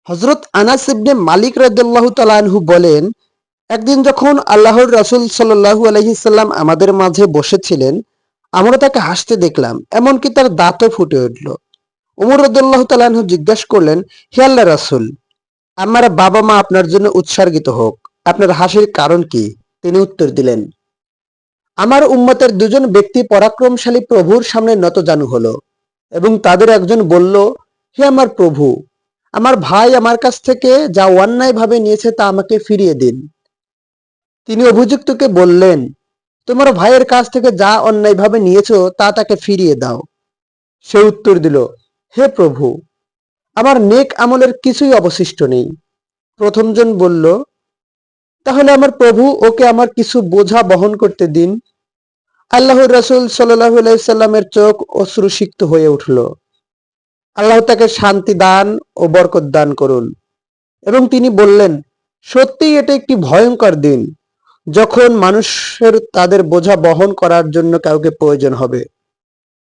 হযরত আনাস ইবনে মালিক রাদিয়াল্লাহু তাআলা আনহু বলেন, একদিন যখন আল্লাহর রাসূল সাল্লাল্লাহু আলাইহি সাল্লাম আমাদের মাঝে বসেছিলেন, আমরা তাকে হাসতে দেখলাম, এমনকি তার দাঁতও ফুটে উঠল। ওমর রাদিয়াল্লাহু তাআলা আনহু জিজ্ঞাসা করলেন, হে আল্লাহর রাসূল, আমার বাবা-মা আপনার জন্য উৎসর্গিত হোক। আপনার হাসির কারণ কি? তিনি উত্তর দিলেন, আমার উম্মতের দুজন ব্যক্তি পরাক্রমশালী প্রভুর সামনে নতজানু হলো এবং তাদের একজন বলল, হে আমার প্রভু, আমার ভাই আমার কাছ থেকে যা অন্যায়ভাবে নিয়েছে তা আমাকে ফিরিয়ে দিন। তিনি অভিযুক্তকে বললেন, তোমার ভাইয়ের কাছ থেকে যা অন্যায়ভাবে নিয়েছো তা তাকে ফিরিয়ে দাও। সে উত্তর দিল, হে প্রভু, আমার নেক আমলের কিছুই অবশিষ্ট নেই। প্রথমজন বলল, তাহলে আমার প্রভু ওকে আমার কিছু বোঝা বহন করতে দিন। আল্লাহর রাসূল সাল্লাল্লাহু আলাইহি সাল্লামের চোখ অশ্রুসিক্ত হয়ে উঠল। আল্লাহ তাকে শান্তি দান ও বরকত দান করুন। এবং তিনি বললেন, সত্যিই এটা একটি ভয়ঙ্কর দিন, যখন মানুষের তাদের বোঝা বহন করার জন্য কাউকে প্রয়োজন হবে।